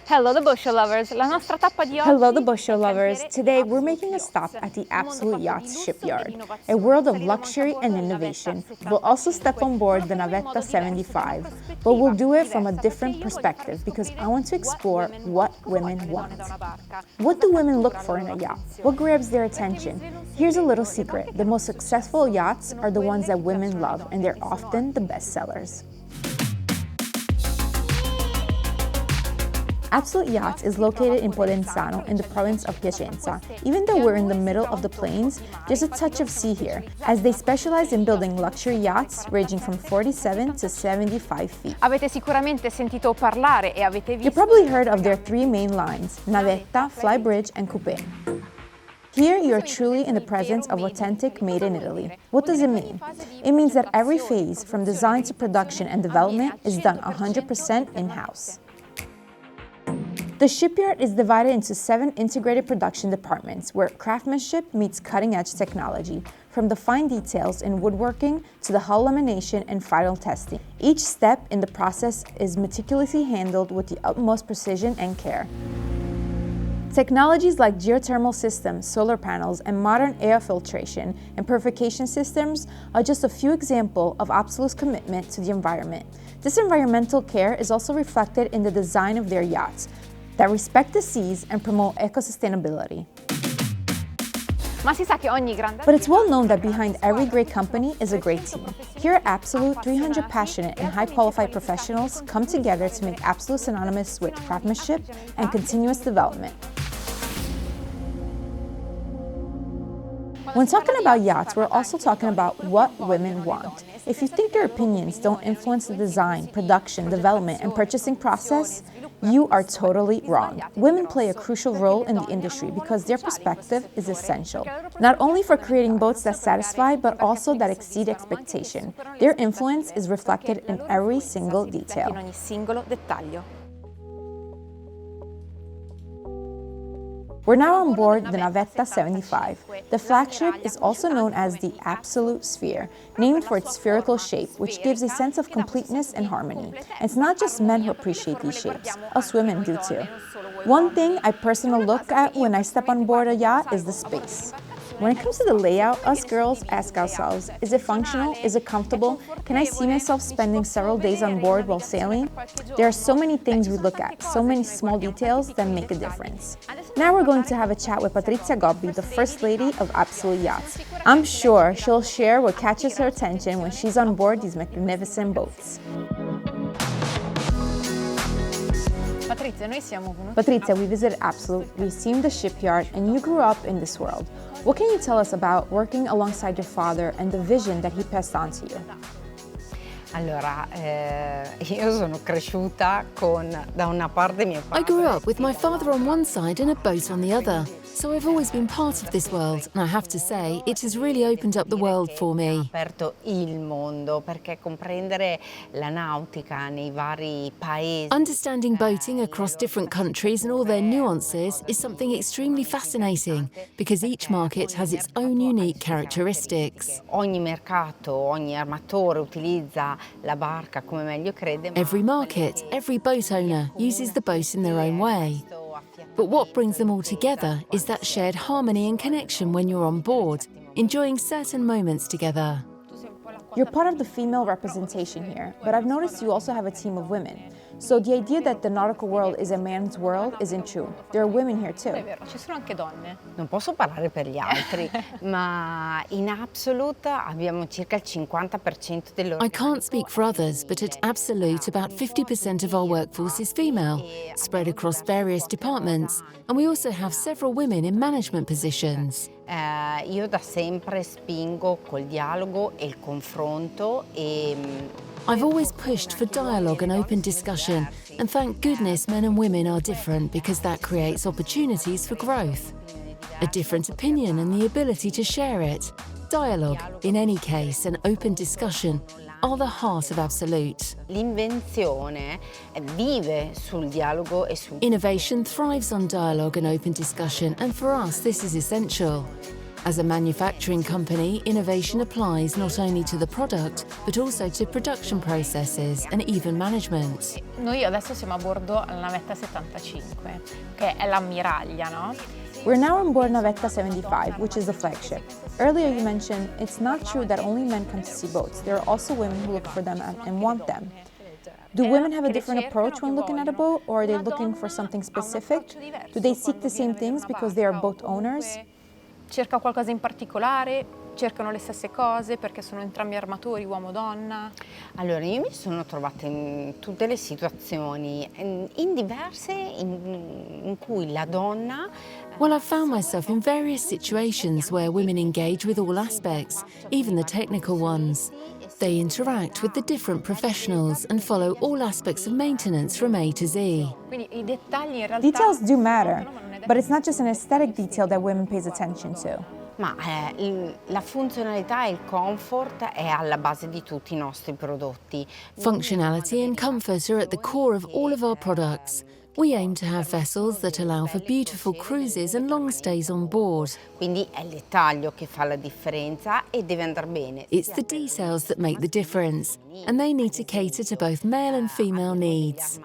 Hello the boat show lovers, la nostra tappa di oggi. Hello the boat show lovers. Today we're making a stop at the Absolute Yachts shipyard, a world of luxury and innovation. We'll also step on board the Navetta 75, but we'll do it from a different perspective because I want to explore what women want. What do women look for in a yacht? What grabs their attention? Here's a little secret. The most successful yachts are the ones that women love, and they're often the best sellers. Absolute Yachts is located in Polenzano in the province of Piacenza. Even though we're in the middle of the plains, there's a touch of sea here, as they specialize in building luxury yachts ranging from 47 to 75 feet. Avete sicuramente sentito parlare e avete visto. You probably heard of their three main lines, Navetta, Flybridge, and Coupé. Here, you're truly in the presence of authentic made in Italy. What does it mean? It means that every phase, from design to production and development, is done 100% in-house. The shipyard is divided into 7 integrated production departments where craftsmanship meets cutting-edge technology, from the fine details in woodworking to the hull lamination and final testing. Each step in the process is meticulously handled with the utmost precision and care. Technologies like geothermal systems, solar panels, and modern air filtration and purification systems are just a few examples of Absolute's commitment to the environment. This environmental care is also reflected in the design of their yachts that respect the seas and promote eco-sustainability. But it's well known that behind every great company is a great team. Here at Absolute, 300 passionate and high-qualified professionals come together to make Absolute synonymous with craftsmanship and continuous development. When talking about yachts, we're also talking about what women want. If you think their opinions don't influence the design, production, development, and purchasing process, you are totally wrong. Women play a crucial role in the industry because their perspective is essential, not only for creating boats that satisfy, but also that exceed expectation. Their influence is reflected in every single detail. We're now on board the Navetta 75. The flagship is also known as the Absolute Sphere, named for its spherical shape, which gives a sense of completeness and harmony. And it's not just men who appreciate these shapes, us women do too. One thing I personally look at when I step on board a yacht is the space. When it comes to the layout, us girls ask ourselves, is it functional? Is it comfortable? Can I see myself spending several days on board while sailing? There are so many things we look at, so many small details that make a difference. Now we're going to have a chat with Patrizia Gobbi, the First Lady of Absolute Yachts. I'm sure she'll share what catches her attention when she's on board these magnificent boats. Patrizia, we visited Absolute, we've seen the shipyard, and you grew up in this world. What can you tell us about working alongside your father and the vision that he passed on to you? Allora, io sono cresciuta da una parte mio padre. I grew up with my father on one side and a boat on the other, so I've always been part of this world, and I have to say, it has really opened up the world for me. Ha aperto il mondo, perché comprendere la nautica nei vari paesi. Understanding boating across different countries and all their nuances is something extremely fascinating, because each market has its own unique characteristics. Ogni mercato, ogni armatore utilizza la barca come meglio crede. Every market, every boat owner uses the boat in their own way. But what brings them all together is that shared harmony and connection when you're on board, enjoying certain moments together. You're part of the female representation here, but I've noticed you also have a team of women. So the idea that the nautical world is a man's world isn't true. There are women here too. Ci sono anche donne. Non posso parlare per gli altri, ma in Absolute abbiamo circa il 50% I can't speak for others, but at Absolute about 50% of our workforce is female, spread across various departments, and we also have several women in management positions. Io da sempre spingo col dialogo e il confronto I've always pushed for dialogue and open discussion, and thank goodness men and women are different because that creates opportunities for growth. A different opinion and the ability to share it. Dialogue, in any case, and open discussion are the heart of Absolute. L'invenzione vive sul dialogo e sul... Innovation thrives on dialogue and open discussion, and for us this is essential. As a manufacturing company, innovation applies not only to the product, but also to production processes and even management. Noi adesso siamo a bordo alla navetta 75, che è l'ammiraglia, no? We're now on board Navetta 75, which is the flagship. Earlier you mentioned it's not true that only men come to see boats. There are also women who look for them and want them. Do women have a different approach when looking at a boat, or are they looking for something specific? Do they seek the same things because they are boat owners? Cerca qualcosa in particolare? Cercano le stesse cose perché sono entrambi armatori, uomo-donna? Allora, io mi sono trovata in tutte le situazioni, in diverse in cui la donna... Well, I've found myself in various situations where women engage with all aspects, even the technical ones. They interact with the different professionals and follow all aspects of maintenance from A to Z. Quindi i dettagli in realtà... Details do matter, but it's not just an aesthetic detail that women pays attention to. Ma la funzionalità e il comfort è alla base di tutti i nostri prodotti. Functionality and comfort are at the core of all of our products. We aim to have vessels that allow for beautiful cruises and long stays on board. Quindi è il dettaglio che fa la differenza e deve andar bene. It's the details that make the difference, and they need to cater to both male and female needs.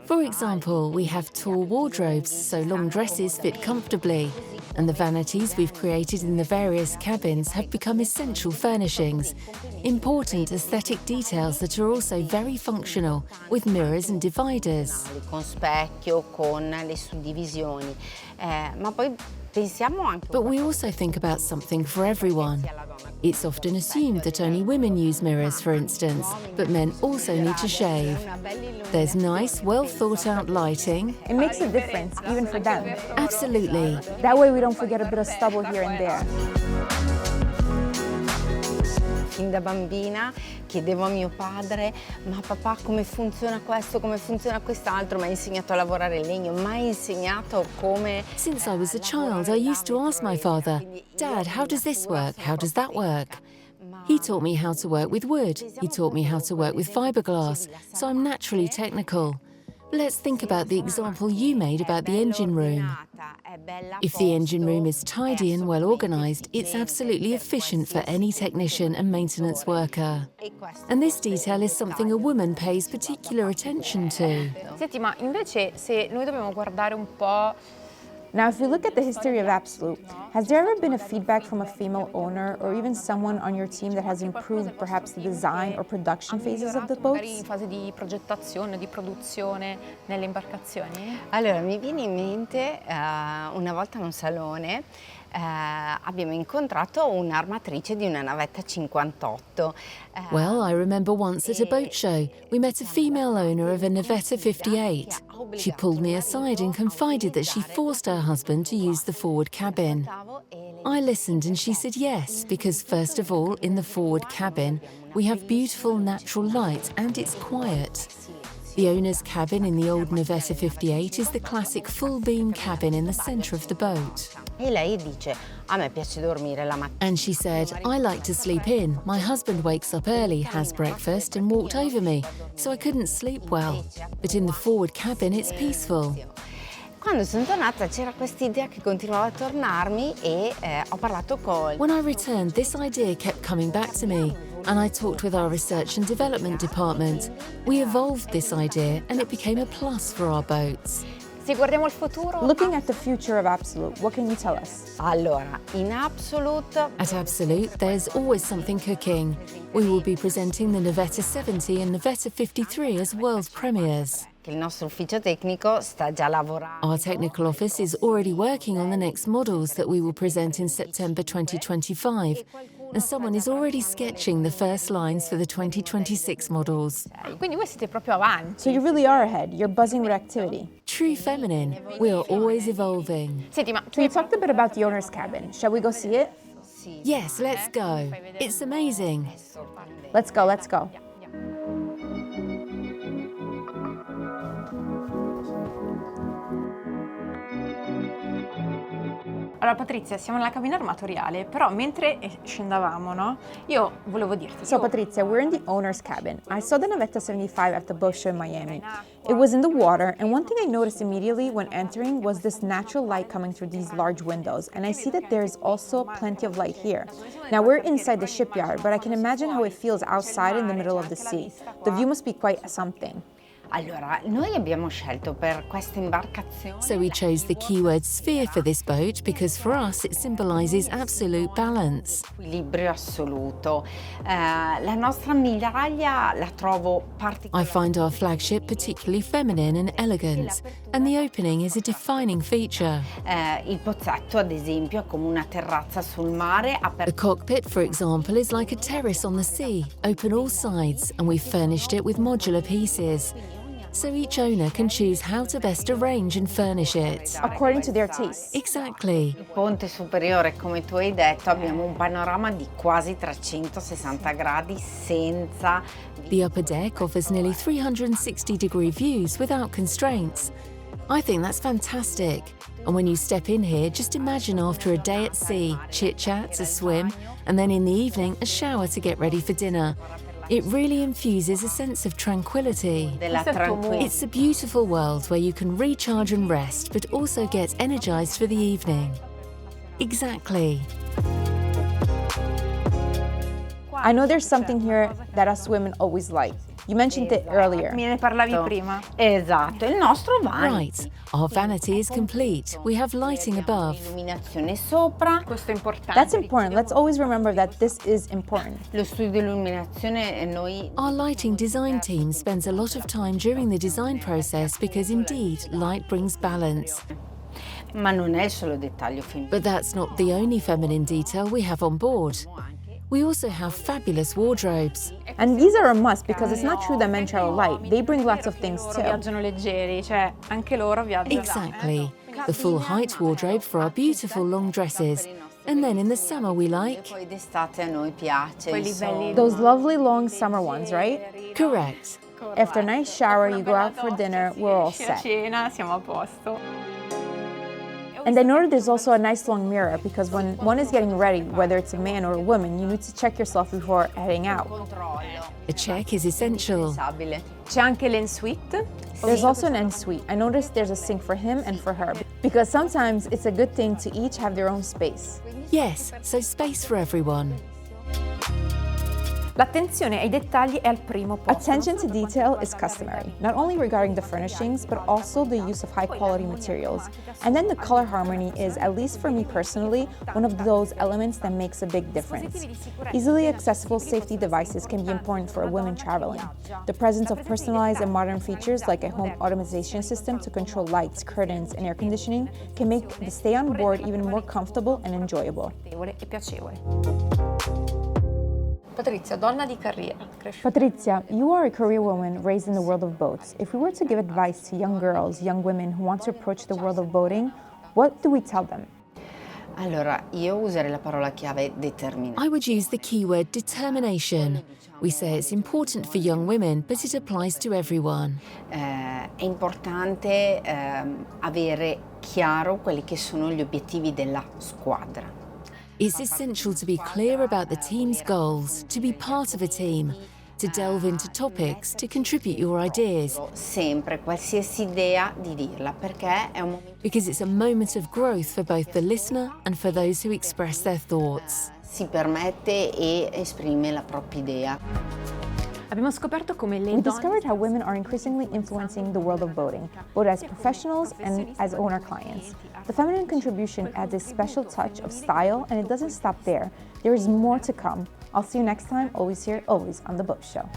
For example, we have tall wardrobes so long dresses fit comfortably, and the vanities we've created in the various cabins have become essential furnishings, important aesthetic details that are also very functional, with mirrors and dividers. Con specchio, con le suddivisioni, ma poi pensiamo anche... But we also think about something for everyone. It's often assumed that only women use mirrors, for instance, but men also need to shave. There's nice, well-thought-out lighting. It makes a difference, even for them. Absolutely. That way we don't forget a bit of stubble here and there. Fin da bambina chiedevo a mio padre: ma papà, come funziona questo, come funziona quest'altro? Mi ha insegnato a lavorare il legno, mi ha insegnato come... Since I was a child, I used to ask my father, "Dad, how does this work? How does that work?" He taught me how to work with wood. He taught me how to work with fiberglass, so I'm naturally technical. Let's think about the example you made about the engine room. If the engine room is tidy and well organised, it's absolutely efficient for any technician and maintenance worker. And this detail is something a woman pays particular attention to. Senti, ma invece se noi dobbiamo guardare un po'... Now, if we look at the history of Absolute, has there ever been a feedback from a female owner or even someone on your team that has improved perhaps the design or production phases of the in boats? fase di progettazione, di produzione nelle imbarcazioni? Allora, mi viene in mente una volta in un salone abbiamo incontrato un'armatrice di una navetta 58. Well, I remember once at a boat show, we met a female owner of a Navetta 58. She pulled me aside and confided that she forced her husband to use the forward cabin. I listened and she said yes, because first of all, in the forward cabin, we have beautiful natural light and it's quiet. The owner's cabin in the old Navetta 58 is the classic full-beam cabin in the centre of the boat. E lei dice: a me piace dormire la mattina. And she said, "I like to sleep in. My husband wakes up early, has breakfast and walked over me, so I couldn't sleep well. But in the forward cabin it's peaceful." Quando sono tornata c'era questa idea che continuava a tornarmi e ho parlato con... When I returned, this idea kept coming back to me, and I talked with our research and development department. We evolved this idea and it became a plus for our boats. Se guardiamo il futuro... Looking at the future of Absolute, what can you tell us? Allora, in Absolute... At Absolute, there's always something cooking. We will be presenting the Navetta 70 and Navetta 53 as world premieres. Il nostro ufficio tecnico sta già lavorando. Our technical office is already working on the next models that we will present in September 2025, and someone is already sketching the first lines for the 2026 models. Quindi voi siete proprio avanti. So you really are ahead. You're buzzing with activity. True feminine, we are always evolving. Senti, ma So you talked a bit about the owner's cabin. Shall we go see it? Yes, let's go. It's amazing. Let's go, let's go. Allora Patrizia, siamo nella cabina armatoriale, però mentre scendavamo, no? Io volevo dirti... So Patrizia, we're in the owner's cabin. I saw the Navetta 75 at the boat show in Miami. It was in the water, and one thing I noticed immediately when entering was this natural light coming through these large windows, and I see that there's also plenty of light here. Now we're inside the shipyard, but I can imagine how it feels outside in the middle of the sea. The view must be quite something. Allora, noi abbiamo scelto per questa imbarcazione... So we chose the keyword sphere for this boat because for us it symbolises absolute balance. Equilibrio assoluto. La nostra ammiraglia la trovo I find our flagship particularly feminine and elegant, and the opening is a defining feature. Il pozzetto, ad esempio, è come una terrazza sul mare. The cockpit, for example, is like a terrace on the sea, open all sides, and we've furnished it with modular pieces. So each owner can choose how to best arrange and furnish it. According to their taste. Exactly. Il ponte superiore, come tu hai detto, abbiamo un panorama di quasi 360 gradi senza... The upper deck offers nearly 360-degree views without constraints. I think that's fantastic. And when you step in here, just imagine after a day at sea, chit-chats, a swim, and then in the evening, a shower to get ready for dinner. It really infuses a sense of tranquility. It's a beautiful world where you can recharge and rest, but also get energized for the evening. Exactly. I know there's something here that us women always like. You mentioned it earlier. Me ne parlavi prima. Esatto, il nostro vanity. Right. Our vanity is complete. We have lighting above. Illuminazione sopra. Questo è importante. That's important. Let's always remember that this is important. Lo studio di illuminazione noi... Our lighting design team spends a lot of time during the design process because indeed light brings balance. Ma non è il solo dettaglio femminile. But that's not the only feminine detail we have on board. We also have fabulous wardrobes. And these are a must because it's not true that men travel light. They bring lots of things too. Viaggiano leggeri, cioè anche loro viaggiano. Exactly. The full height wardrobe for our beautiful long dresses. And then in the summer we like... Poi d'estate a noi piace. Those lovely long summer ones, right? Correct. After a nice shower, you go out for dinner, we're all set. Cena, siamo a posto. And I noticed there's also a nice long mirror because when one is getting ready, whether it's a man or a woman, you need to check yourself before heading out. A check is essential. C'è anche l'ensuite. There's also an ensuite. I noticed there's a sink for him and for her because sometimes it's a good thing to each have their own space. Yes, so space for everyone. L'attenzione ai dettagli è al primo posto. Attention to detail is customary, not only regarding the furnishings, but also the use of high-quality materials. And then the color harmony is, at least for me personally, one of those elements that makes a big difference. Easily accessible safety devices can be important for women traveling. The presence of personalized and modern features like a home automation system to control lights, curtains, and air conditioning can make the stay on board even more comfortable and enjoyable. E piacevole. Patrizia, donna di carriera. Patrizia, you are a career woman raised in the world of boats. If we were to give advice to young girls, young women who want to approach the world of boating, what do we tell them? Allora, io userei la parola chiave determinata. I would use the keyword determination. We say it's important for young women, but it applies to everyone. È importante avere chiaro quelli che sono gli obiettivi della squadra. It's essential to be clear about the team's goals, to be part of a team, to delve into topics, to contribute your ideas. Sempre, qualsiasi idea, di dirla, perché è un momento... Because it's a moment of growth for both the listener and for those who express their thoughts. Si permette e esprime la propria idea. Abbiamo scoperto come le We discovered how women are increasingly influencing the world of boating, both as professionals and as owner clients. The feminine contribution adds a special touch of style, and it doesn't stop there. There is more to come. I'll see you next time, always here, always on The Boat Show.